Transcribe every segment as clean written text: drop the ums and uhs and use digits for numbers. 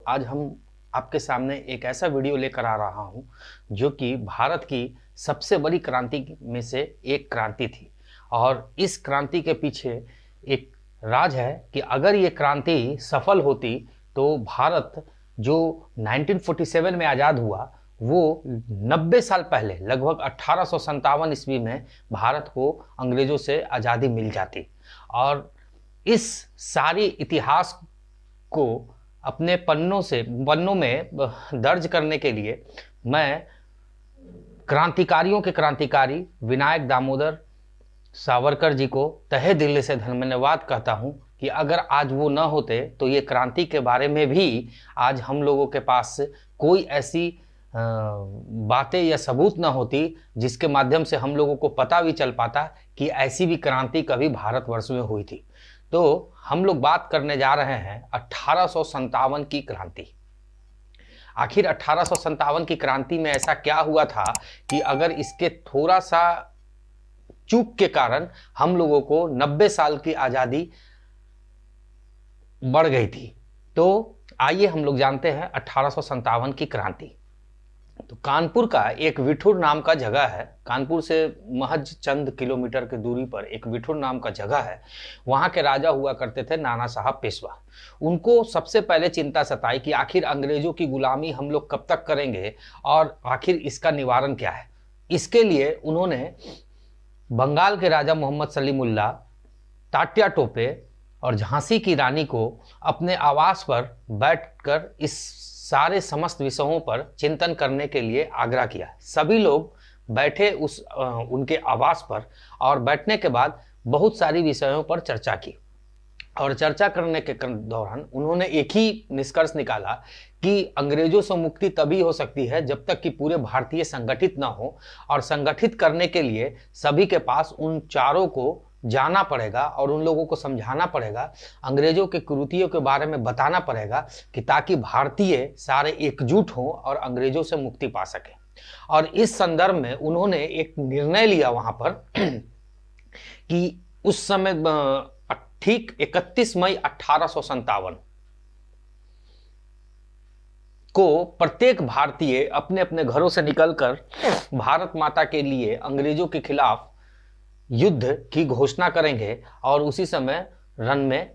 आज हम आपके सामने एक ऐसा वीडियो लेकर आ रहा हूं जो कि भारत की सबसे बड़ी क्रांति में से एक क्रांति थी। और इस क्रांति के पीछे एक राज है कि अगर ये क्रांति सफल होती तो भारत जो 1947 में आज़ाद हुआ वो 90 साल पहले लगभग 1857 ईस्वी में भारत को अंग्रेज़ों से आज़ादी मिल जाती। और इस सारी इतिहास को अपने पन्नों में दर्ज करने के लिए मैं क्रांतिकारियों के क्रांतिकारी विनायक दामोदर सावरकर जी को तहे दिल से धन्यवाद कहता हूं कि अगर आज वो न होते तो ये क्रांति के बारे में भी आज हम लोगों के पास कोई ऐसी बातें या सबूत न होती जिसके माध्यम से हम लोगों को पता भी चल पाता कि ऐसी भी क्रांति कभी भारतवर्ष में हुई थी। तो हम लोग बात करने जा रहे हैं 1857 की क्रांति। आखिर 1857 की क्रांति में ऐसा क्या हुआ था कि अगर इसके थोड़ा सा चूक के कारण हम लोगों को 90 साल की आज़ादी बढ़ गई थी। तो आइए हम लोग जानते हैं 1857 की क्रांति। तो कानपुर का एक विठुर नाम का जगह है, कानपुर से महज चंद किलोमीटर की दूरी पर एक विठुर नाम का जगह है। वहाँ के राजा हुआ करते थे नाना साहब पेशवा। उनको सबसे पहले चिंता सताई कि आखिर अंग्रेजों की गुलामी हम लोग कब तक करेंगे और आखिर इसका निवारण क्या है। इसके लिए उन्होंने बंगाल के राजा मोहम्मद सलीमुल्लाह, तात्या टोपे और झांसी की रानी को अपने आवास पर बैठकर इस सारे समस्त विषयों पर चिंतन करने के लिए आग्रह किया। सभी लोग बैठे उनके आवास पर और बैठने के बाद बहुत सारी विषयों पर चर्चा की। और चर्चा करने के दौरान उन्होंने एक ही निष्कर्ष निकाला कि अंग्रेजों से मुक्ति तभी हो सकती है जब तक कि पूरे भारतीय संगठित ना हो, और संगठित करने के लिए सभी के पास उन चारों को जाना पड़ेगा और उन लोगों को समझाना पड़ेगा, अंग्रेजों के कुरीतियों के बारे में बताना पड़ेगा कि ताकि भारतीय सारे एकजुट हों और अंग्रेजों से मुक्ति पा सके। और इस संदर्भ में उन्होंने एक निर्णय लिया वहां पर कि उस समय ठीक 31 मई 1857 को प्रत्येक भारतीय अपने अपने घरों से निकलकर भारत माता के लिए अंग्रेजों के खिलाफ युद्ध की घोषणा करेंगे और उसी समय रण में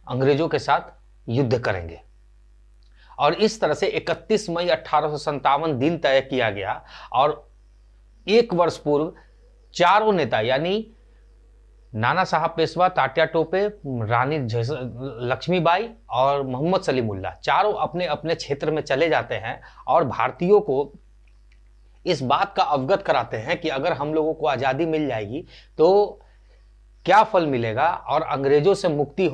अंग्रेजों के साथ युद्ध करेंगे। और इस तरह से 31 मई 1857 दिन तय किया गया। और एक वर्ष पूर्व चारों नेता यानी नाना साहब पेशवा, तात्या टोपे, रानी लक्ष्मीबाई और मोहम्मद सलीमुल्लाह चारों अपने अपने क्षेत्र में चले जाते हैं और भारतीयों को इस बात का अवगत कराते हैं कि अगर हम लोगों को आज़ादी मिल जाएगी तो क्या फल मिलेगा और अंग्रेजों से मुक्ति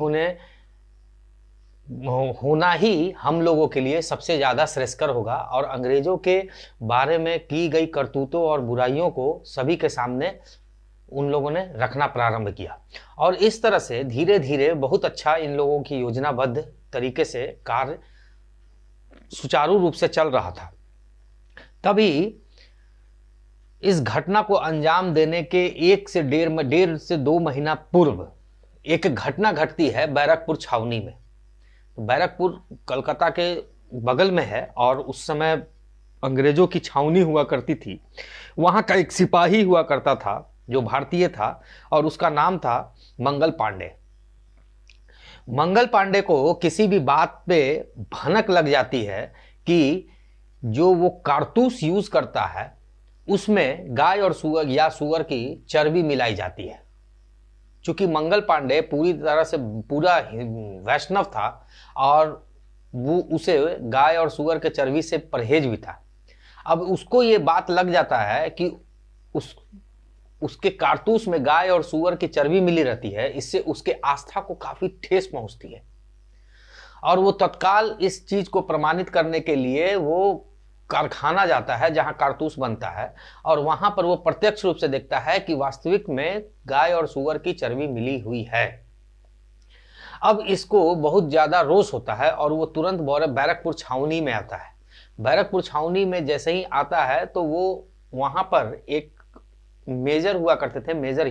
होना ही हम लोगों के लिए सबसे ज़्यादा श्रेयस्कर होगा। और अंग्रेजों के बारे में की गई करतूतों और बुराइयों को सभी के सामने उन लोगों ने रखना प्रारंभ किया। और इस तरह से धीरे धीरे बहुत अच्छा इन लोगों की योजनाबद्ध तरीके से कार्य सुचारू रूप से चल रहा था। तभी इस घटना को अंजाम देने के डेढ़ से 2 महीना पूर्व एक घटना घटती है बैरकपुर छावनी में। बैरकपुर कलकत्ता के बगल में है और उस समय अंग्रेजों की छावनी हुआ करती थी। वहाँ का एक सिपाही हुआ करता था जो भारतीय था और उसका नाम था मंगल पांडे। मंगल पांडे को किसी भी बात पे भनक लग जाती है कि जो वो कारतूस यूज करता है उसमें गाय और सुअर की चर्बी मिलाई जाती है। चूंकि मंगल पांडे पूरी तरह से पूरा वैष्णव था और वो उसे गाय और सुअर के चर्बी से परहेज भी था। अब उसको ये बात लग जाता है कि उसके कारतूस में गाय और सुअर की चर्बी मिली रहती है, इससे उसके आस्था को काफी ठेस पहुंचती है। और वो तत्काल इस चीज को प्रमाणित करने के लिए वो कारखाना जाता है जहां कारतूस बनता है और वहां पर वो प्रत्यक्ष रूप से देखता है कि वास्तविक में गाय और सुअर की चर्बी मिली हुई है। अब इसको बहुत ज्यादा रोष होता है और वो तुरंत बैरकपुर छावनी में आता है। बैरकपुर छावनी में जैसे ही आता है तो वो वहां पर एक मेजर हुआ करते थे, मेजर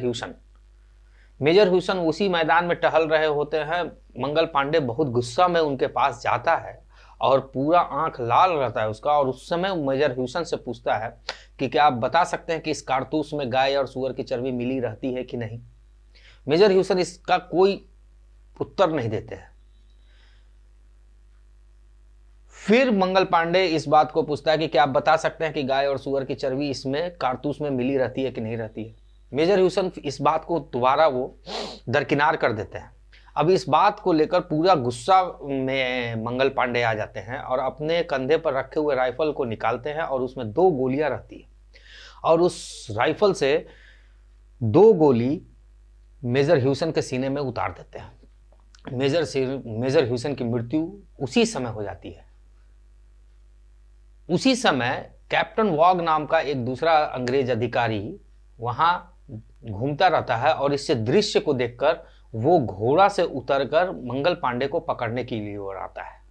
ह्यूसन उसी मैदान में टहल रहे होते हैं। मंगल पांडे बहुत गुस्सा में उनके पास जाता है और पूरा आंख लाल रहता है उसका। और उस समय मेजर ह्यूसन से पूछता है कि क्या आप बता सकते हैं कि इस कारतूस में गाय और सूअर की चर्बी मिली रहती है कि नहीं। मेजर ह्यूसन इसका कोई उत्तर नहीं देते हैं। फिर मंगल पांडे इस बात को पूछता है कि क्या आप बता सकते हैं कि गाय और सूअर की चर्बी इसमें कारतूस में मिली रहती है कि नहीं रहती है। मेजर ह्यूसन इस बात को दोबारा वो दरकिनार कर देते हैं। अब इस बात को लेकर पूरा गुस्सा में मंगल पांडे आ जाते हैं और अपने कंधे पर रखे हुए राइफल को निकालते हैं और उसमें 2 गोलियां रहती है और उस राइफल से 2 गोली मेजर ह्यूसन के सीने में उतार देते हैं। मेजर ह्यूसन की मृत्यु उसी समय हो जाती है। उसी समय कैप्टन वॉग नाम का एक दूसरा अंग्रेज अधिकारी वहां घूमता रहता है और इस दृश्य को देखकर वो घोड़ा से उतरकर मंगल पांडे को पकड़ने के लिए ओर आता है।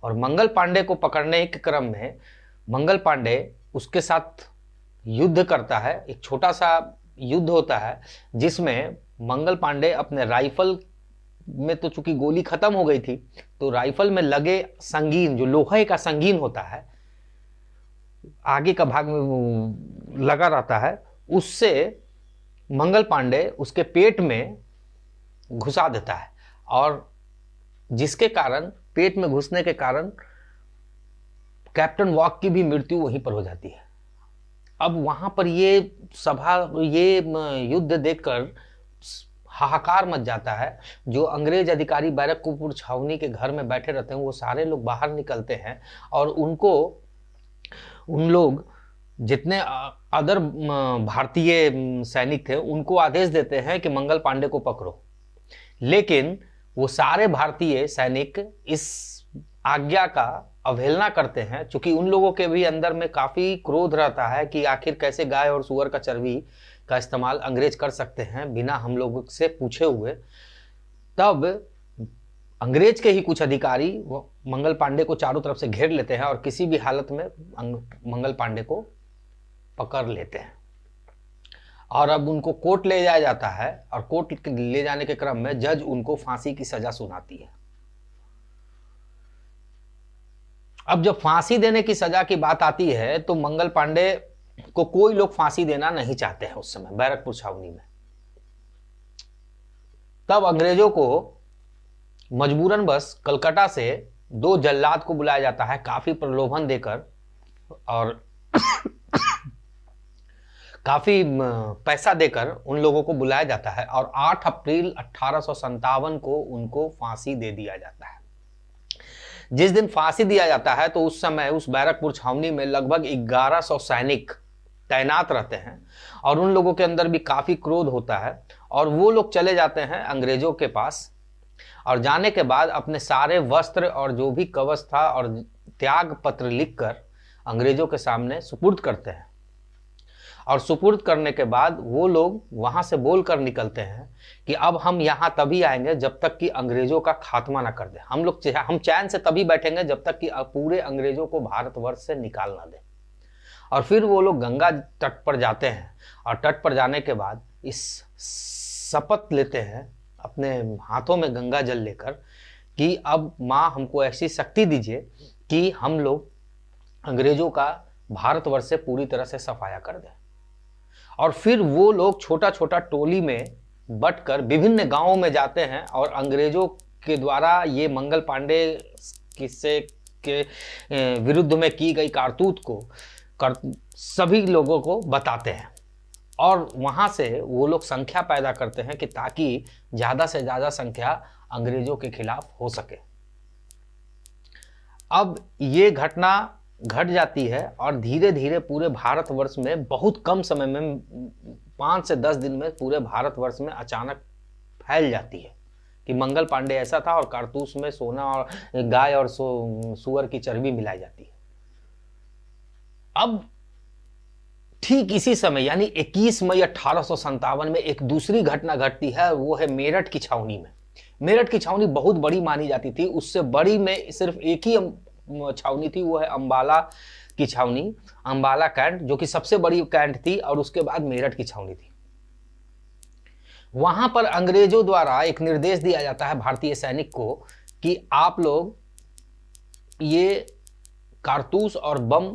और मंगल पांडे को पकड़ने के क्रम में मंगल पांडे उसके साथ युद्ध करता है। एक छोटा सा युद्ध होता है जिसमें मंगल पांडे अपने राइफल में, तो चूंकि गोली खत्म हो गई थी, तो राइफल में लगे संगीन, जो लोहे का संगीन होता है आगे का भाग में लगा रहता है, उससे मंगल पांडे उसके पेट में घुसा देता है और जिसके कारण, पेट में घुसने के कारण कैप्टन वॉग की भी मृत्यु वहीं पर हो जाती है। अब वहां पर ये युद्ध देखकर हाहाकार मच जाता है। जो अंग्रेज अधिकारी बैरकपुर छावनी के घर में बैठे रहते हैं वो सारे लोग बाहर निकलते हैं और उन लोग जितने अदर भारतीय सैनिक थे उनको आदेश देते हैं कि मंगल पांडे को पकड़ो। लेकिन वो सारे भारतीय सैनिक इस आज्ञा का अवहेलना करते हैं, क्योंकि उन लोगों के भी अंदर में काफी क्रोध रहता है कि आखिर कैसे गाय और सूअर का चर्बी का इस्तेमाल अंग्रेज कर सकते हैं बिना हम लोगों से पूछे हुए। तब अंग्रेज के ही कुछ अधिकारी वो मंगल पांडे को चारों तरफ से घेर लेते हैं और किसी भी हालत में मंगल पांडे को पकड़ लेते हैं और अब उनको कोर्ट ले जाया जाता है और कोर्ट ले जाने के क्रम में जज उनको फांसी की सजा सुनाती है। अब जब फांसी देने की सजा की बात आती है तो मंगल पांडे को कोई लोग फांसी देना नहीं चाहते हैं उस समय बैरकपुर छावनी में। तब अंग्रेजों को मजबूरन बस कलकत्ता से 2 जल्लाद को बुलाया जाता है काफी प्रलोभन देकर और काफी पैसा देकर उन लोगों को बुलाया जाता है और 8 अप्रैल 1857 को उनको फांसी दे दिया जाता है। जिस दिन फांसी दिया जाता है तो उस समय उस बैरकपुर छावनी में लगभग 1100 सैनिक तैनात रहते हैं और उन लोगों के अंदर भी काफी क्रोध होता है और वो लोग चले जाते हैं अंग्रेजों के पास और जाने के बाद अपने सारे वस्त्र और जो भी कवच था और त्याग पत्र लिखकर अंग्रेजों के सामने सुपुर्द करते हैं। और सुपुर्द करने के बाद वो लोग वहां से बोलकर निकलते हैं कि अब हम यहाँ तभी आएंगे जब तक कि अंग्रेजों का खात्मा ना कर दे। हम चैन से तभी बैठेंगे जब तक कि पूरे अंग्रेजों को भारतवर्ष से निकाल ना दे। और फिर वो लोग गंगा तट पर जाते हैं और तट पर जाने के बाद इस शपथ लेते हैं अपने हाथों में गंगा जल लेकर कि अब माँ हमको ऐसी शक्ति दीजिए कि हम लोग अंग्रेजों का भारतवर्ष से पूरी तरह से सफाया कर दें। और फिर वो लोग छोटा छोटा टोली में बटकर विभिन्न गांवों में जाते हैं और अंग्रेजों के द्वारा ये मंगल पांडे किस्से के विरुद्ध में की गई कारतूत को सभी लोगों को बताते हैं और वहां से वो लोग संख्या पैदा करते हैं कि ताकि ज्यादा से ज्यादा संख्या अंग्रेजों के खिलाफ हो सके। अब ये घटना घट जाती है और धीरे धीरे पूरे भारतवर्ष में बहुत कम समय में 5 से 10 दिन में पूरे भारतवर्ष में अचानक फैल जाती है कि मंगल पांडे ऐसा था और कारतूस में सोना और गाय और सूअर की चर्बी मिलाई जाती है। अब ठीक इसी समय यानी 21 मई 1857 में एक दूसरी घटना घटती है, वो है मेरठ की छावनी में। मेरठ की छावनी बहुत बड़ी मानी जाती थी, उससे बड़ी में सिर्फ एक ही छावनी थी, वो है अंबाला की छावनी, अंबाला कैंट, जो कि सबसे बड़ी कैंट थी और उसके बाद मेरठ की छावनी थी। वहां पर अंग्रेजों द्वारा एक निर्देश दिया जाता है भारतीय सैनिक को कि आप लोग ये कारतूस और बम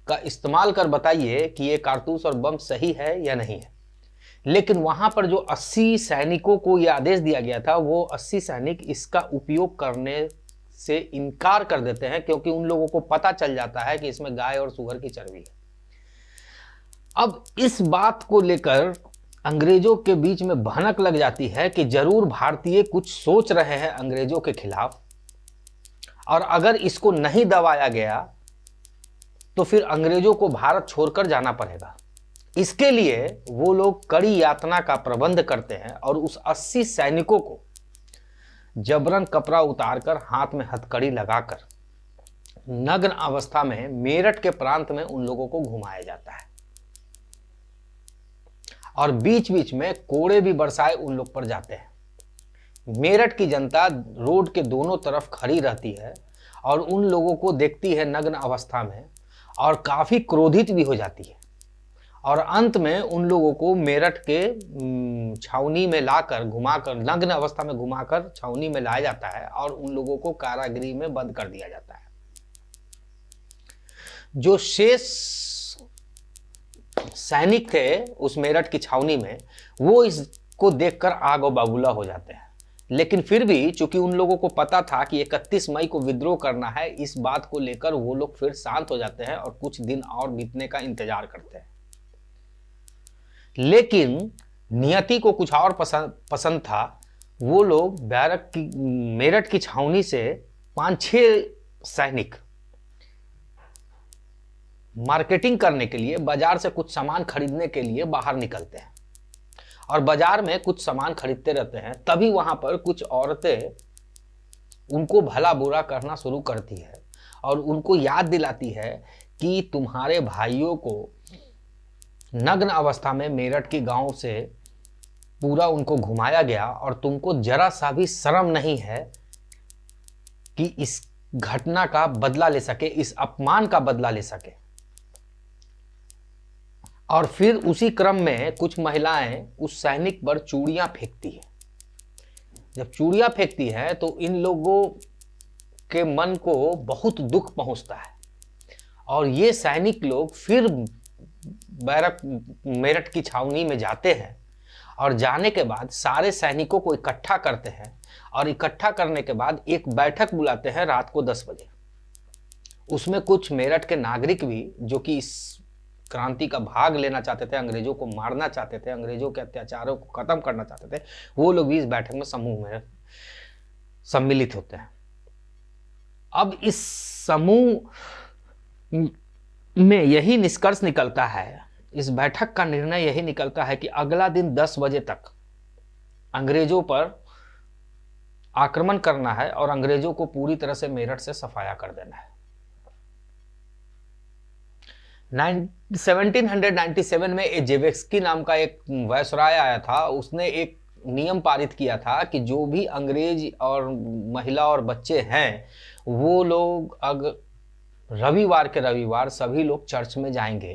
का इस्तेमाल कर बताइए कि ये कारतूस और बम सही है या नहीं है। लेकिन वहां पर जो 80 सैनिकों को यह आदेश दिया गया था, वो 80 सैनिक इसका उपयोग करने से इनकार कर देते हैं, क्योंकि उन लोगों को पता चल जाता है कि इसमें गाय और सुअर की चर्बी है। अब इस बात को लेकर अंग्रेजों के बीच में भनक लग जाती है कि जरूर भारतीय कुछ सोच रहे हैं अंग्रेजों के खिलाफ, और अगर इसको नहीं दबाया गया तो फिर अंग्रेजों को भारत छोड़कर जाना पड़ेगा। इसके लिए वो लोग कड़ी यातना का प्रबंध करते हैं और उस 80 सैनिकों को जबरन कपड़ा उतारकर हाथ में हथकड़ी लगाकर नग्न अवस्था में मेरठ के प्रांत में उन लोगों को घुमाया जाता है, और बीच बीच में कोड़े भी बरसाए उन लोग पर जाते हैं। मेरठ की जनता रोड के दोनों तरफ खड़ी रहती है और उन लोगों को देखती है नग्न अवस्था में, और काफी क्रोधित भी हो जाती है, और अंत में उन लोगों को मेरठ के छावनी में लाकर घुमाकर, नग्न अवस्था में घुमाकर छावनी में लाया जाता है और उन लोगों को कारागृह में बंद कर दिया जाता है। जो शेष सैनिक थे उस मेरठ की छावनी में, वो इसको देखकर आग और बबूला हो जाते हैं। लेकिन फिर भी चूंकि उन लोगों को पता था कि 31 मई को विद्रोह करना है, इस बात को लेकर वो लोग फिर शांत हो जाते हैं और कुछ दिन और बीतने का इंतजार करते हैं। लेकिन नियति को कुछ और पसंद था। वो लोग मेरठ की छावनी से 5-6 सैनिक मार्केटिंग करने के लिए, बाजार से कुछ सामान खरीदने के लिए बाहर निकलते हैं, और बाजार में कुछ सामान खरीदते रहते हैं। तभी वहां पर कुछ औरतें उनको भला बुरा करना शुरू करती है और उनको याद दिलाती है कि तुम्हारे भाइयों को नग्न अवस्था में मेरठ के गांव से पूरा उनको घुमाया गया, और तुमको जरा सा भी शर्म नहीं है कि इस घटना का बदला ले सके, इस अपमान का बदला ले सके। और फिर उसी क्रम में कुछ महिलाएं उस सैनिक पर चूड़ियां फेंकती है। जब चूड़ियां फेंकती है तो इन लोगों के मन को बहुत दुख पहुंचता है, और ये सैनिक लोग फिर मेरठ की छावनी में जाते हैं, और जाने के बाद सारे सैनिकों को इकट्ठा करते हैं, और इकट्ठा करने के बाद एक बैठक बुलाते हैं रात को 10 बजे। उसमें कुछ मेरठ के नागरिक भी, जो कि इस क्रांति का भाग लेना चाहते थे, अंग्रेजों को मारना चाहते थे, अंग्रेजों के अत्याचारों को खत्म करना चाहते थे, वो लोग भी इस बैठक में समूह में सम्मिलित होते हैं। अब इस समूह में यही निष्कर्ष निकलता है, इस बैठक का निर्णय यही निकलता है कि अगला दिन 10 बजे तक अंग्रेजों पर आक्रमण करना है और अंग्रेजों को पूरी तरह से मेरठ से सफाया कर देना है। 1797 में एजेवेस्की नाम का एक वायसराय आया था। उसने एक नियम पारित किया था कि जो भी अंग्रेज और महिला और बच्चे हैं, वो लोग रविवार के रविवार सभी लोग चर्च में जाएंगे,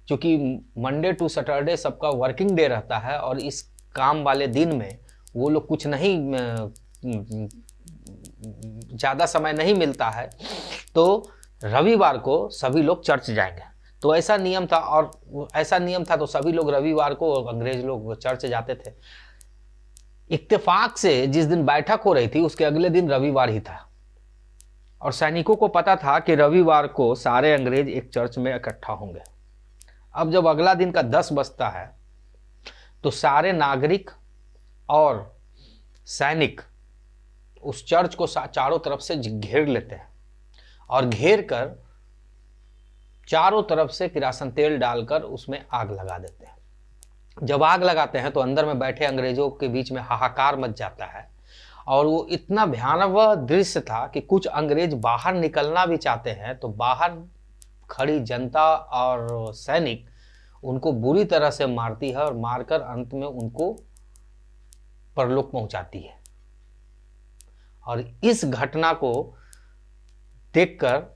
क्योंकि मंडे टू सैटरडे सबका वर्किंग डे रहता है, और इस काम वाले दिन में वो लोग कुछ नहीं, ज़्यादा समय नहीं मिलता है, तो रविवार को सभी लोग चर्च जाएंगे। तो ऐसा नियम था, और ऐसा नियम था तो सभी लोग रविवार को, अंग्रेज लोग चर्च जाते थे। इत्तेफाक से जिस दिन बैठक हो रही थी उसके अगले दिन रविवार ही था, और सैनिकों को पता था कि रविवार को सारे अंग्रेज एक चर्च में इकट्ठा होंगे। अब जब अगला दिन का 10 बजता है तो सारे नागरिक और सैनिक उस चर्च को चारों तरफ से घेर लेते हैं, और घेर कर चारों तरफ से किरासन तेल डालकर उसमें आग लगा देते हैं। जब आग लगाते हैं तो अंदर में बैठे अंग्रेजों के बीच में हाहाकार मच जाता है, और वो इतना भयानक दृश्य था कि कुछ अंग्रेज बाहर निकलना भी चाहते हैं, तो बाहर खड़ी जनता और सैनिक उनको बुरी तरह से मारती है, और मारकर अंत में उनको परलोक पहुंचाती है। और इस घटना को देखकर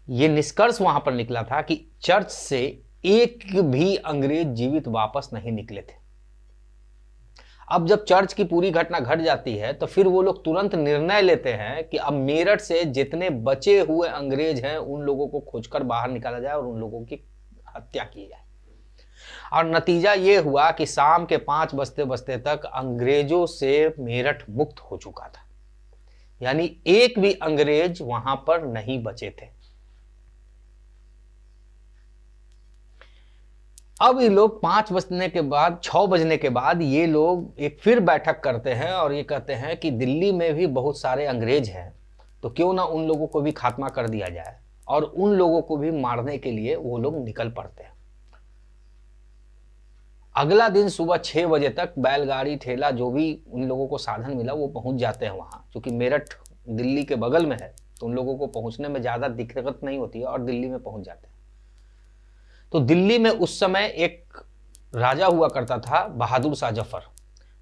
ये निष्कर्ष वहां पर निकला था कि चर्च से एक भी अंग्रेज जीवित वापस नहीं निकले थे। अब जब चर्च की पूरी घटना घट जाती है तो फिर वो लोग तुरंत निर्णय लेते हैं कि अब मेरठ से जितने बचे हुए अंग्रेज हैं उन लोगों को खोजकर बाहर निकाला जाए और उन लोगों की हत्या की जाए। और नतीजा ये हुआ कि शाम के 5 बजते बजते तक अंग्रेजों से मेरठ मुक्त हो चुका था, यानी एक भी अंग्रेज वहां पर नहीं बचे थे। अब ये लोग 5 बजने के बाद 6 बजने के बाद ये लोग एक फिर बैठक करते हैं और ये कहते हैं कि दिल्ली में भी बहुत सारे अंग्रेज हैं, तो क्यों ना उन लोगों को भी खात्मा कर दिया जाए, और उन लोगों को भी मारने के लिए वो लोग निकल पड़ते हैं। अगला दिन सुबह 6 बजे तक बैलगाड़ी ठेला जो भी उन लोगों को साधन मिला वो पहुंच जाते हैं वहां, क्योंकि मेरठ दिल्ली के बगल में है तो उन लोगों को पहुंचने में ज्यादा दिक्कत नहीं होती है और दिल्ली में पहुंच जाते हैं। तो दिल्ली में उस समय एक राजा हुआ करता था बहादुर शाह जफर।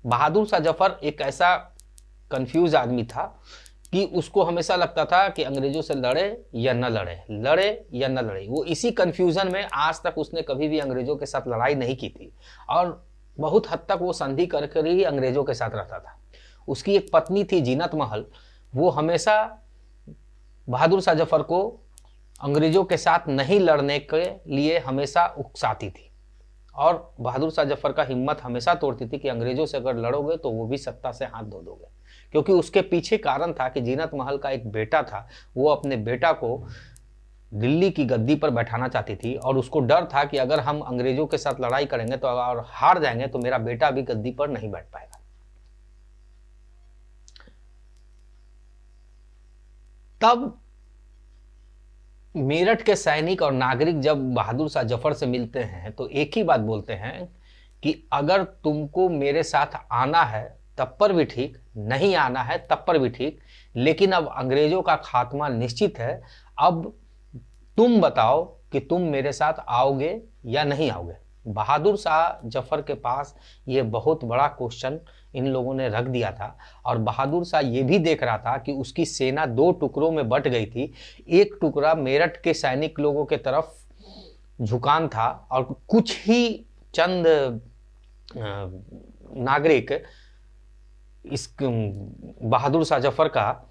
बहादुर शाह जफर एक ऐसा कंफ्यूज आदमी था कि उसको हमेशा लगता था कि अंग्रेजों से लड़े या न लड़े, लड़े या न लड़े। वो इसी कंफ्यूजन में आज तक उसने कभी भी अंग्रेजों के साथ लड़ाई नहीं की थी और बहुत हद तक वो संधि कर कर ही अंग्रेजों के साथ रहता था। उसकी एक पत्नी थी जीनत महल, वो हमेशा बहादुर शाह जफर को अंग्रेजों के साथ नहीं लड़ने के लिए हमेशा उकसाती थी और बहादुर शाह जफर का हिम्मत हमेशा तोड़ती थी कि अंग्रेजों से अगर लड़ोगे तो वो भी सत्ता से हाथ धो दोगे, क्योंकि उसके पीछे कारण था कि जीनत महल का एक बेटा था, वो अपने बेटा को दिल्ली की गद्दी पर बैठाना चाहती थी और उसको डर था कि अगर हम अंग्रेजों के साथ लड़ाई करेंगे तो और हार जाएंगे तो मेरा बेटा भी गद्दी पर नहीं बैठ पाएगा। तब मेरठ के सैनिक और नागरिक जब बहादुर शाह जफर से मिलते हैं तो एक ही बात बोलते हैं कि अगर तुमको मेरे साथ आना है तब पर भी ठीक, नहीं आना है तब पर भी ठीक, लेकिन अब अंग्रेजों का खात्मा निश्चित है। अब तुम बताओ कि तुम मेरे साथ आओगे या नहीं आओगे। बहादुर शाह जफर के पास ये बहुत बड़ा क्वेश्चन इन लोगों ने रख दिया था और बहादुर शाह ये भी देख रहा था कि उसकी सेना 2 टुकड़ों में बट गई थी। एक टुकड़ा मेरठ के सैनिक लोगों के तरफ झुकान था और कुछ ही चंद नागरिक इस बहादुर शाह जफर का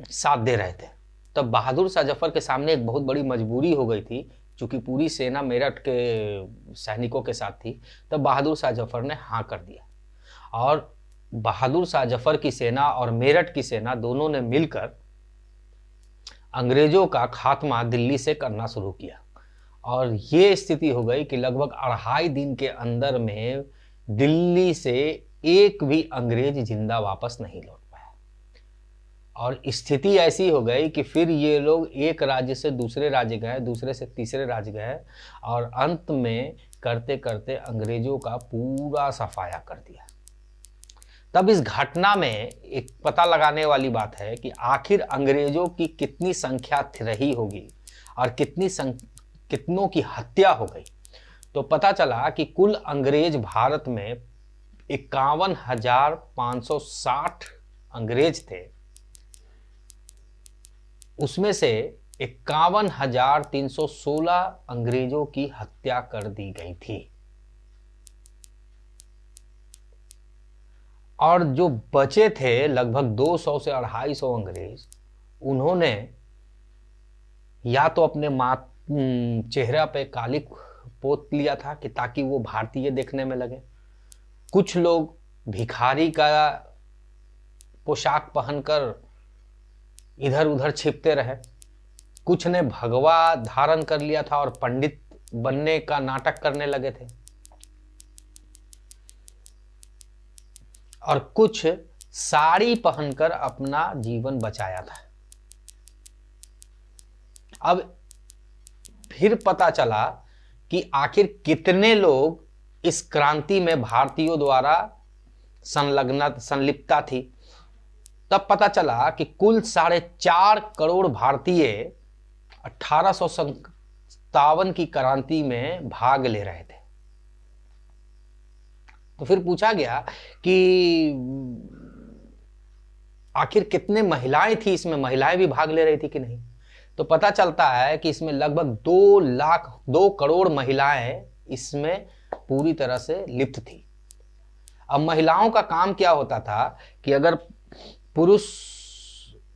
साथ दे रहे थे। तब बहादुर शाह जफर के सामने एक बहुत बड़ी मजबूरी हो गई थी, चूंकि पूरी सेना मेरठ के सैनिकों के साथ थी। तब बहादुर शाह जफर ने हाँ कर दिया और बहादुर शाह जफर की सेना और मेरठ की सेना दोनों ने मिलकर अंग्रेजों का खात्मा दिल्ली से करना शुरू किया और ये स्थिति हो गई कि लगभग 2.5 दिन के अंदर में दिल्ली से एक भी अंग्रेज जिंदा वापस नहीं लौट पाया। और स्थिति ऐसी हो गई कि फिर ये लोग एक राज्य से दूसरे राज्य गए, दूसरे से तीसरे राज्य गए और अंत में करते करते अंग्रेजों का पूरा सफाया कर दिया। तब इस घटना में एक पता लगाने वाली बात है कि आखिर अंग्रेजों की कितनी संख्या रही होगी और कितनों की हत्या हो गई। तो पता चला कि कुल अंग्रेज भारत में 51,560 अंग्रेज थे, उसमें से 51,316 अंग्रेजों की हत्या कर दी गई थी और जो बचे थे लगभग 200 से 250 अंग्रेज, उन्होंने या तो अपने चेहरा पे कालिक पोत लिया था कि ताकि वो भारतीय देखने में लगे, कुछ लोग भिखारी का पोशाक पहनकर इधर उधर छिपते रहे, कुछ ने भगवा धारण कर लिया था और पंडित बनने का नाटक करने लगे थे और कुछ साड़ी पहनकर अपना जीवन बचाया था। अब फिर पता चला कि आखिर कितने लोग इस क्रांति में भारतीयों द्वारा संलिप्तता थी। तब पता चला कि कुल 4.5 करोड़ भारतीय 1857 की क्रांति में भाग ले रहे थे। तो फिर पूछा गया कि आखिर कितने महिलाएं थी इसमें, महिलाएं भी भाग ले रही थी कि नहीं। तो पता चलता है कि इसमें लगभग 2 करोड़ महिलाएं इसमें पूरी तरह से लिप्त थी अब महिलाओं का काम क्या होता था कि अगर पुरुष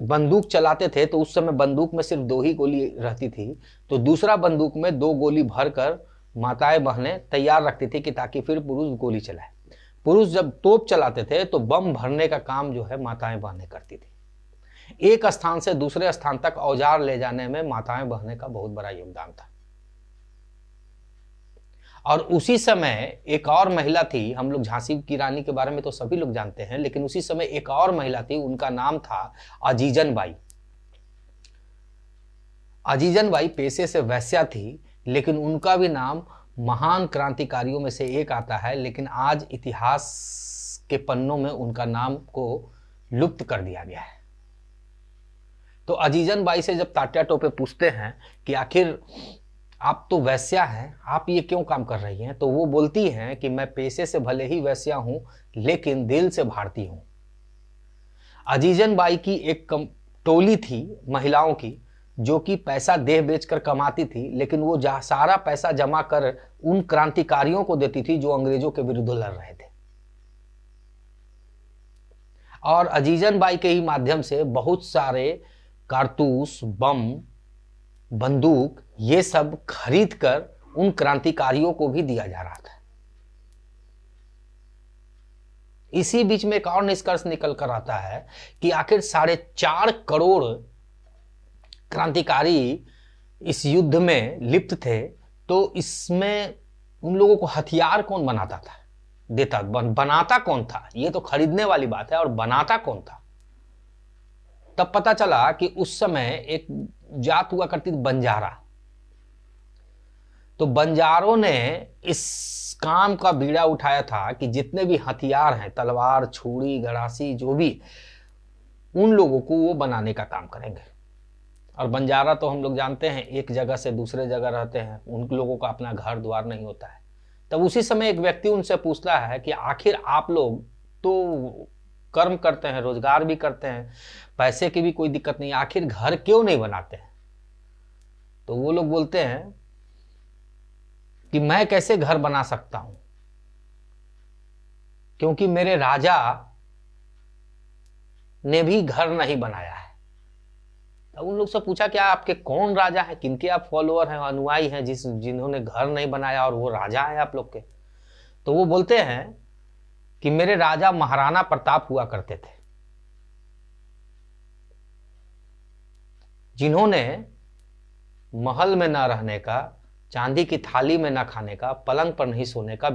बंदूक चलाते थे तो उस समय बंदूक में सिर्फ 2 ही गोली रहती थी, तो दूसरा बंदूक में 2 गोली भरकर माताएं बहनें तैयार रखती थी कि ताकि फिर पुरुष गोली चलाए। पुरुष जब तोप चलाते थे तो बम भरने का काम जो है माताएं बहनें करती थी। एक स्थान से दूसरे स्थान तक औजार ले जाने में माताएं बहनें का बहुत बड़ा योगदान था। और उसी समय एक और महिला थी, हम लोग झांसी की रानी के बारे में तो सभी लोग जानते हैं, लेकिन उसी समय एक और महिला थी, उनका नाम था अजीजन बाई। अजीजन बाई पेशे से वैश्या थी, लेकिन उनका भी नाम महान क्रांतिकारियों में से एक आता है, लेकिन आज इतिहास के पन्नों में उनका नाम को लुप्त कर दिया गया है। तो अजीजन बाई से जब तात्या टोपे पूछते हैं कि आखिर आप तो वैश्या हैं, आप ये क्यों काम कर रही हैं, तो वो बोलती हैं कि मैं पेशे से भले ही वैश्या हूं, लेकिन दिल से भारतीय हूं। अजीजन बाई की एक टोली थी महिलाओं की, जो कि पैसा देह बेचकर कमाती थी, लेकिन वो सारा पैसा जमा कर उन क्रांतिकारियों को देती थी जो अंग्रेजों के विरुद्ध लड़ रहे थे। और अजीजन बाई के ही माध्यम से बहुत सारे कारतूस, बम, बंदूक ये सब खरीद कर उन क्रांतिकारियों को भी दिया जा रहा था। इसी बीच में एक और निष्कर्ष निकल कर आता है कि आखिर 4.5 करोड़ क्रांतिकारी इस युद्ध में लिप्त थे, तो इसमें उन लोगों को हथियार कौन बनाता था, देता, बनाता कौन था? ये तो खरीदने वाली बात है, और बनाता कौन था? तब पता चला कि उस समय एक जात हुआ करती थी बंजारा। तो बंजारों ने इस काम का बीड़ा उठाया था कि जितने भी हथियार हैं, तलवार, छुरी, गड़ासी, जो भी, उन लोगों को वो बनाने का काम करेंगे। और बंजारा तो हम लोग जानते हैं एक जगह से दूसरे जगह रहते हैं, उन लोगों का अपना घर द्वार नहीं होता है। तब उसी समय एक व्यक्ति उनसे पूछता है कि आखिर आप लोग तो कर्म करते हैं, रोजगार भी करते हैं, पैसे की भी कोई दिक्कत नहीं, आखिर घर क्यों नहीं बनाते हैं? तो वो लोग बोलते हैं कि मैं कैसे घर बना सकता हूं, क्योंकि मेरे राजा ने भी घर नहीं बनाया है। तो उन लोग से पूछा क्या आपके कौन राजा है, किनके आप फॉलोअर हैं, अनुयायी हैं, जिन्होंने घर नहीं बनाया और वो राजा है आप लोग के? तो वो बोलते हैं कि मेरे राजा महाराणा प्रताप हुआ करते थे, जिन्होंने महल में ना रहने का, चांदी की थाली में ना खाने का, पलंग पर नहीं सोने का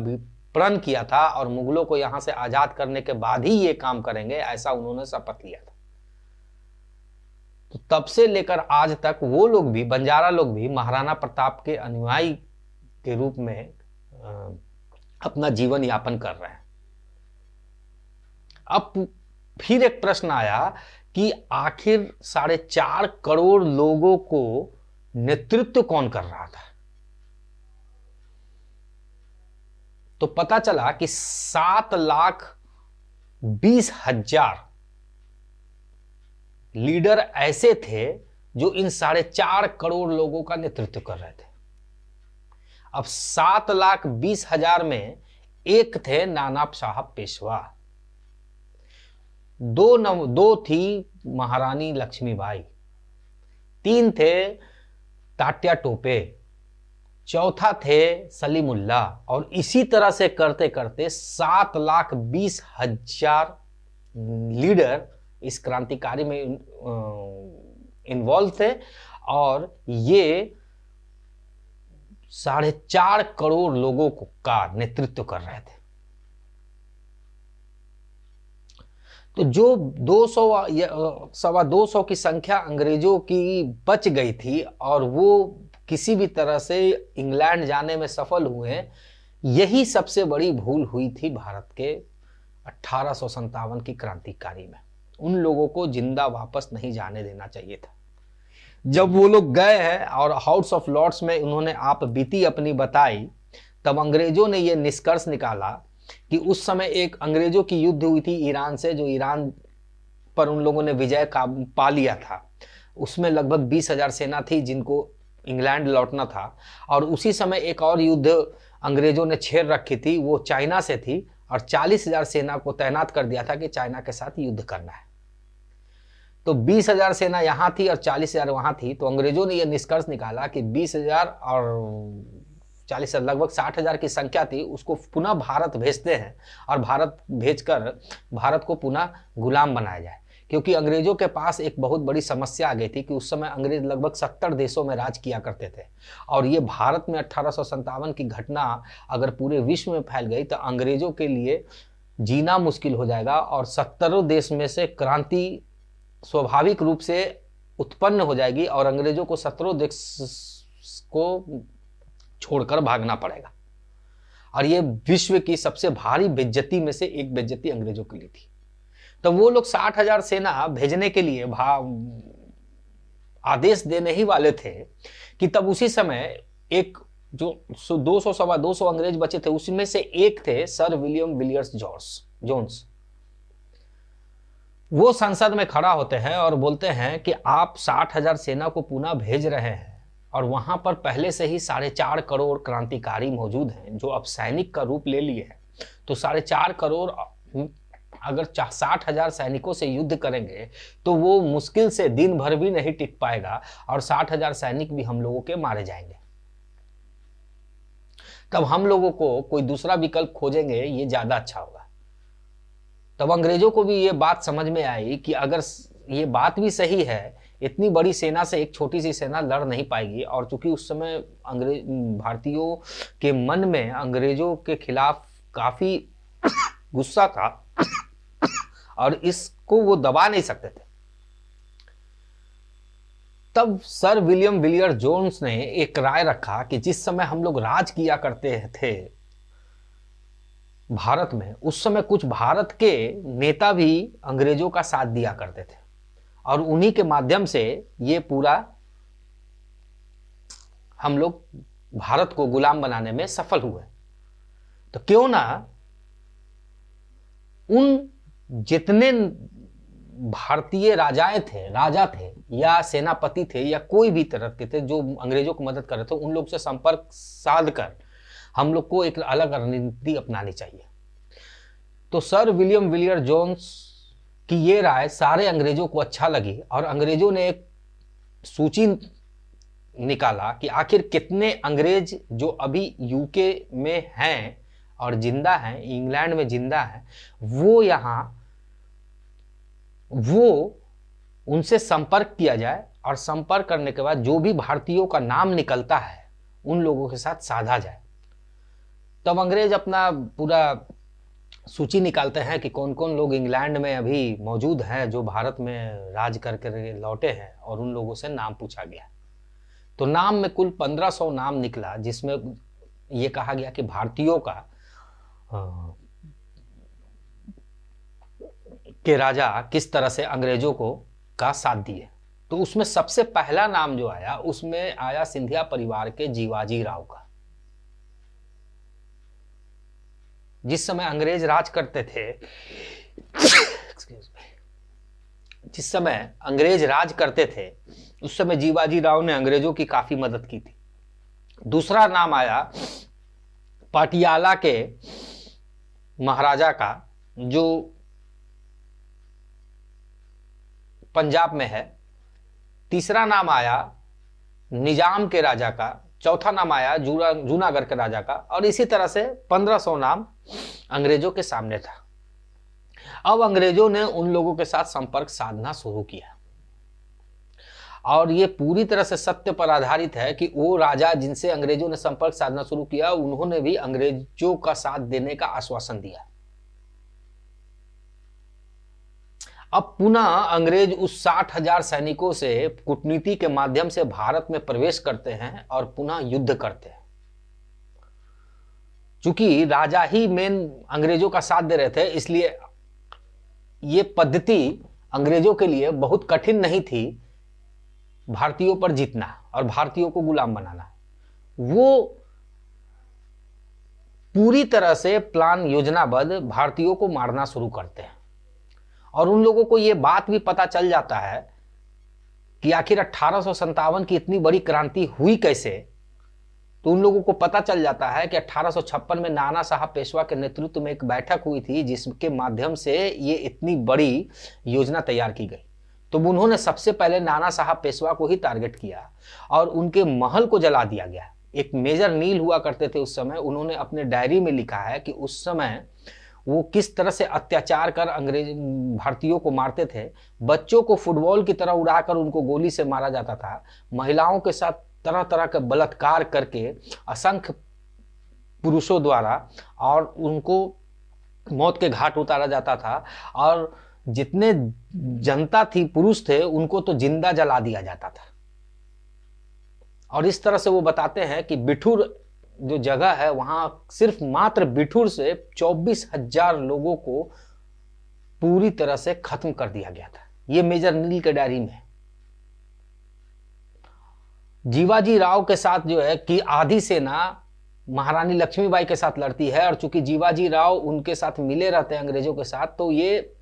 प्रण किया था, और मुगलों को यहां से आजाद करने के बाद ही ये काम करेंगे, ऐसा उन्होंने शपथ लिया था। तो तब से लेकर आज तक वो लोग भी, बंजारा लोग भी, महाराणा प्रताप के अनुयायी के रूप में अपना जीवन यापन कर रहे हैं। अब फिर एक प्रश्न आया कि आखिर 4.5 करोड़ लोगों को नेतृत्व कौन कर रहा था? तो पता चला कि 7,20,000 लीडर ऐसे थे जो इन 4.5 करोड़ लोगों का नेतृत्व कर रहे थे। अब 7,20,000 में एक थे नाना साहब पेशवा, दो थी महारानी लक्ष्मीबाई, 3 थे तात्या टोपे, चौथा थे सलीमुल्ला, और इसी तरह से करते करते 7,20,000 लीडर इस क्रांतिकारी में इन्वॉल्व थे, और ये 4.5 करोड़ लोगों का नेतृत्व कर रहे थे। तो जो 200 की संख्या अंग्रेजों की बच गई थी और वो किसी भी तरह से इंग्लैंड जाने में सफल हुए, यही सबसे बड़ी भूल हुई थी भारत के 1857 की क्रांतिकारी में। उन लोगों को जिंदा वापस नहीं जाने देना चाहिए था। जब वो लोग गए हैं और हाउस ऑफ लॉर्ड्स में उन्होंने आप बीती अपनी बताई, तब अंग्रेजों ने यह निष्कर्ष निकाला कि उस समय एक अंग्रेजों की युद्ध हुई थी ईरान से, जो ईरान पर उन लोगों ने विजय पा लिया था। उसमें लगभग 20,000 सेना थी जिनको इंग्लैंड लौटना था। और उसी समय एक और युद्ध अंग्रेजों ने छेड़ रखी थी, वो चाइना से थी, और 40,000 सेना को तैनात कर दिया था कि चाइना के साथ युद्ध करना है। तो 20,000 सेना यहां थी और 40,000 वहां थी। तो अंग्रेजों ने यह निष्कर्ष निकाला कि 20,000 और 40,000 लगभग 60,000 की संख्या थी, उसको पुनः भारत भेजते हैं और भारत भेजकर भारत को पुनः गुलाम बनाया जाए। क्योंकि अंग्रेजों के पास एक बहुत बड़ी समस्या आ गई थी कि उस समय अंग्रेज लगभग 70 देशों में राज किया करते थे और ये भारत में 1857 की घटना अगर पूरे विश्व में फैल गई तो अंग्रेजों के लिए जीना मुश्किल हो जाएगा और 70 देश में से क्रांति स्वाभाविक रूप से उत्पन्न हो जाएगी और अंग्रेजों को 17 देश को छोड़कर भागना पड़ेगा। और ये विश्व की सबसे भारी बेइज्जती में से एक बेइज्जती अंग्रेजों के लिए थी। तो वो लोग 60,000 सेना भेजने के लिए आदेश देने ही वाले थे कि तब उसी समय एक जो 200 सवा 200 अंग्रेज बचे थे, उसमें से एक थे सर विलियम विलियर्स जोन्स। वो संसद में खड़ा होते हैं और बोलते हैं कि आप 60,000 सेना को पुनः भेज रहे हैं और वहां पर पहले से ही 4.5 करोड़ क्रांतिकारी मौजूद हैं जो अब सैनिक का रूप ले लिए हैं। तो 4.5 करोड़ अगर 60,000 सैनिकों से युद्ध करेंगे तो वो मुश्किल से दिन भर भी नहीं टिक पाएगा और 60,000 सैनिक भी हम लोगों के मारे जाएंगे। तब हम लोगों को कोई दूसरा विकल्प खोजेंगे, ये ज्यादा अच्छा होगा। तब अंग्रेजों को भी ये बात समझ में आई कि अगर ये बात भी सही है, इतनी बड़ी सेना से एक छोटी सी सेना लड़ नहीं पाएगी। और चूंकि उस समय भारतीयों के मन में अंग्रेजों के खिलाफ काफी गुस्सा था और इसको वो दबा नहीं सकते थे। तब सर विलियम विलियर जोन्स ने एक राय रखा कि जिस समय हम लोग राज किया करते थे भारत में, उस समय कुछ भारत के नेता भी अंग्रेजों का साथ दिया करते थे और उन्हीं के माध्यम से ये पूरा हम लोग भारत को गुलाम बनाने में सफल हुए। तो क्यों ना उन जितने भारतीय राजा थे या सेनापति थे या कोई भी तरह के थे जो अंग्रेजों को मदद कर रहे थे, उन लोग से संपर्क साध कर हम लोग को एक अलग रणनीति अपनानी चाहिए। तो सर विलियम विलियर जोन्स की ये राय सारे अंग्रेजों को अच्छा लगी और अंग्रेजों ने एक सूची निकाला कि आखिर कितने अंग्रेज जो अभी यूके में हैं और जिंदा हैं, इंग्लैंड में जिंदा हैं, वो उनसे संपर्क किया जाए और संपर्क करने के बाद जो भी भारतीयों का नाम निकलता है उन लोगों के साथ साधा जाए। तब अंग्रेज अपना पूरा सूची निकालते हैं कि कौन कौन लोग इंग्लैंड में अभी मौजूद हैं जो भारत में राज करके लौटे हैं और उन लोगों से नाम पूछा गया। तो नाम में कुल 1500 नाम निकला, जिसमें यह कहा गया कि भारतीयों के राजा किस तरह से अंग्रेजों का साथ दिए। तो उसमें सबसे पहला नाम जो आया उसमें आया सिंधिया परिवार के जीवाजी राव का। जिस समय अंग्रेज राज करते थे जिस समय अंग्रेज राज करते थे उस समय जीवाजी राव ने अंग्रेजों की काफी मदद की थी। दूसरा नाम आया पाटियाला के महाराजा का जो पंजाब में है। तीसरा नाम आया निजाम के राजा का। चौथा नाम आया जूनागढ़ के राजा का। और इसी तरह से 1500 नाम अंग्रेजों के सामने था। अब अंग्रेजों ने उन लोगों के साथ संपर्क साधना शुरू किया और ये पूरी तरह से सत्य पर आधारित है कि वो राजा जिनसे अंग्रेजों ने संपर्क साधना शुरू किया उन्होंने भी अंग्रेजों का साथ देने का आश्वासन दिया। अब पुनः अंग्रेज उस 60,000 सैनिकों से कूटनीति के माध्यम से भारत में प्रवेश करते हैं और पुनः युद्ध करते हैं। चूंकि राजा ही मेन अंग्रेजों का साथ दे रहे थे, इसलिए ये पद्धति अंग्रेजों के लिए बहुत कठिन नहीं थी भारतीयों पर जीतना और भारतीयों को गुलाम बनाना। वो पूरी तरह से प्लान योजनाबद्ध भारतीयों को मारना शुरू करते हैं और उन लोगों को यह बात भी पता चल जाता है कि आखिर 1857 की इतनी बड़ी क्रांति हुई कैसे, तो उन लोगों को पता चल जाता है कि 1856 में नाना साहब पेशवा के नेतृत्व में एक बैठक हुई थी जिसके माध्यम से ये इतनी बड़ी योजना तैयार की गई। तो उन्होंने सबसे पहले नाना साहब पेशवा को ही टारगेट किया और उनके महल को जला दिया गया। एक मेजर नील हुआ करते थे उस समय, उन्होंने अपने डायरी में लिखा है कि उस समय वो किस तरह से अत्याचार कर अंग्रेज भारतीयों को मारते थे। बच्चों को फुटबॉल की तरह उड़ाकर उनको गोली से मारा जाता था। महिलाओं के साथ तरह तरह के बलात्कार करके असंख्य पुरुषों द्वारा और उनको मौत के घाट उतारा जाता था। और जितने जनता थी, पुरुष थे, उनको तो जिंदा जला दिया जाता था। और इस तरह से वो बताते हैं कि बिठूर जो जगह है वहां सिर्फ मात्र बिठूर से 24,000 लोगों को पूरी तरह से खत्म कर दिया गया था। ये मेजर नील के डायरी में। जीवाजी राव के साथ जो है कि आधी सेना महारानी लक्ष्मीबाई के साथ लड़ती है, और चूंकि जीवाजी राव उनके साथ मिले रहते हैं अंग्रेजों के साथ, तो ये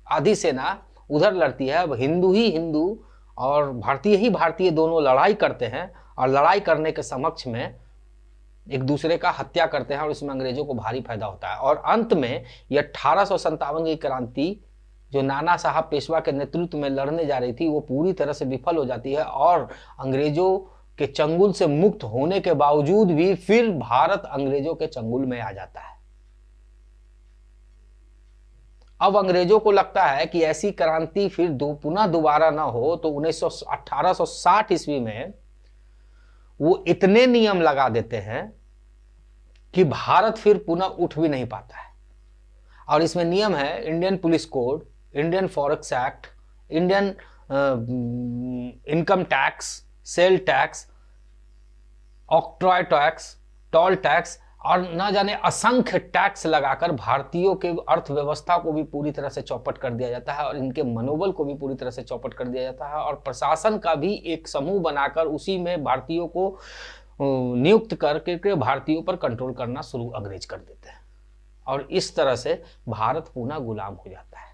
आधी सेना उधर लड़ती है। अब हिंदू ही हिंदू और भारतीय ही भारतीय दोनों लड़ाई करते हैं, और लड़ाई करने के समक्ष में एक दूसरे का हत्या करते हैं, और इसमें अंग्रेजों को भारी फायदा होता है। और अंत में यह 1857 की क्रांति जो नाना साहब पेशवा के नेतृत्व में लड़ने जा रही थी, वो पूरी तरह से विफल हो जाती है। और अंग्रेजों के चंगुल से मुक्त होने के बावजूद भी फिर भारत अंग्रेजों के चंगुल में आ जाता है। अब अंग्रेजों को लगता है कि ऐसी क्रांति फिर पुनः दोबारा ना हो, तो 1860 ईस्वी में वो इतने नियम लगा देते हैं कि भारत फिर पुनः उठ भी नहीं पाता है। और इसमें नियम है Indian police code, Indian forex act, Indian income tax, sale tax, octroi tax, toll tax, और न जाने असंख्य टैक्स लगाकर भारतीयों के अर्थव्यवस्था को भी पूरी तरह से चौपट कर दिया जाता है, और इनके मनोबल को भी पूरी तरह से चौपट कर दिया जाता है। और प्रशासन का भी एक समूह बनाकर उसी में भारतीयों को नियुक्त करके भारतीयों पर कंट्रोल करना शुरू अंग्रेज कर देते हैं, और इस तरह से भारत पुनः गुलाम हो जाता है।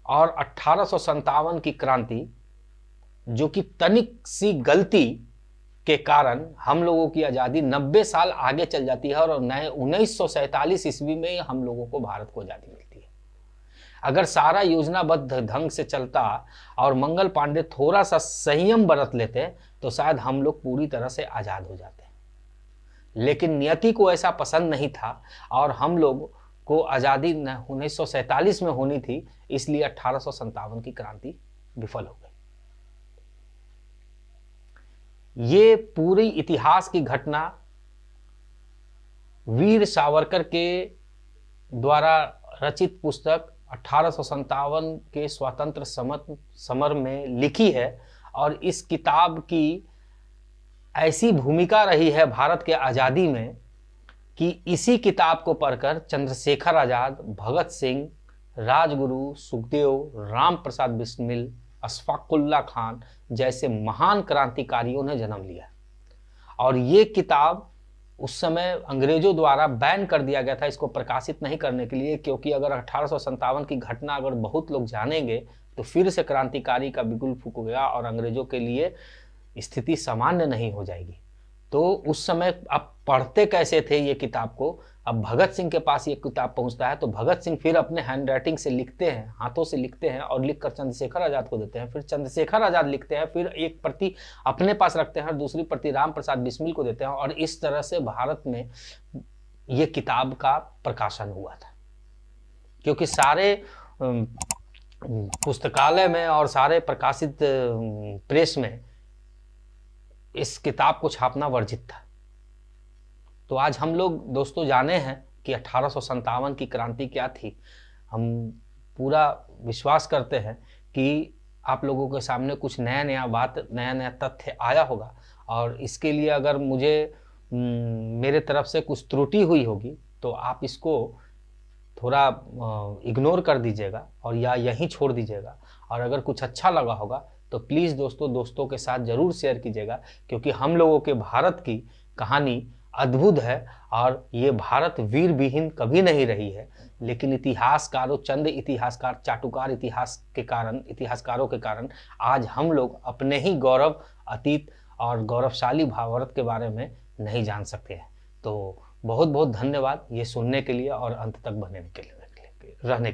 और 1857 की क्रांति, जो कि तनिक सी गलती के कारण हम लोगों की आज़ादी 90 साल आगे चल जाती है, और नए 1947 ईस्वी में हम लोगों को भारत को आज़ादी मिलती है। अगर सारा योजनाबद्ध ढंग से चलता और मंगल पांडे थोड़ा सा संयम बरत लेते, तो शायद हम लोग पूरी तरह से आज़ाद हो जाते। लेकिन नियति को ऐसा पसंद नहीं था, और हम लोग को आज़ादी 1947 में होनी थी, इसलिए 1857 की क्रांति विफल हो गई। ये पूरी इतिहास की घटना वीर सावरकर के द्वारा रचित पुस्तक 1857 के स्वतंत्र समर में लिखी है। और इस किताब की ऐसी भूमिका रही है भारत के आज़ादी में कि इसी किताब को पढ़कर चंद्रशेखर आज़ाद, भगत सिंह, राजगुरु, सुखदेव, राम प्रसाद बिस्मिल, अशफाकुल्ला खान जैसे महान क्रांतिकारियों ने जन्म लिया। और ये किताब उस समय अंग्रेजों द्वारा बैन कर दिया गया था इसको प्रकाशित नहीं करने के लिए, क्योंकि अगर 1857 की घटना अगर बहुत लोग जानेंगे तो फिर से क्रांतिकारी का बिगुल फूकेगा और अंग्रेजों के लिए स्थिति सामान्य नहीं हो जाएगी। तो उस समय अब पढ़ते कैसे थे ये किताब को, अब भगत सिंह के पास ये किताब पहुंचता है, तो भगत सिंह फिर अपने हैंड राइटिंग से लिखते हैं, हाथों से लिखते हैं, और लिखकर चंद्रशेखर आज़ाद को देते हैं। फिर चंद्रशेखर आज़ाद लिखते हैं, फिर एक प्रति अपने पास रखते हैं और दूसरी प्रति राम प्रसाद बिस्मिल को देते हैं। और इस तरह से भारत में ये किताब का प्रकाशन हुआ था, क्योंकि सारे पुस्तकालय में और सारे प्रकाशित प्रेस में इस किताब को छापना वर्जित था। तो आज हम लोग दोस्तों जाने हैं कि 1857 की क्रांति क्या थी। हम पूरा विश्वास करते हैं कि आप लोगों के सामने कुछ नया नया बात, नया नया तथ्य आया होगा, और इसके लिए अगर मुझे मेरे तरफ से कुछ त्रुटि हुई होगी तो आप इसको थोड़ा इग्नोर कर दीजिएगा और या यहीं छोड़ दीजिएगा। और अगर कुछ अच्छा लगा होगा तो प्लीज़ दोस्तों के साथ ज़रूर शेयर कीजिएगा, क्योंकि हम लोगों के भारत की कहानी अद्भुत है और ये भारत वीर विहीन कभी नहीं रही है। लेकिन इतिहासकारों, चंद इतिहासकार, चाटुकार इतिहासकारों के कारण आज हम लोग अपने ही गौरव अतीत और गौरवशाली भारत के बारे में नहीं जान सकते हैं। तो बहुत बहुत धन्यवाद ये सुनने के लिए और अंत तक रहने के लिए।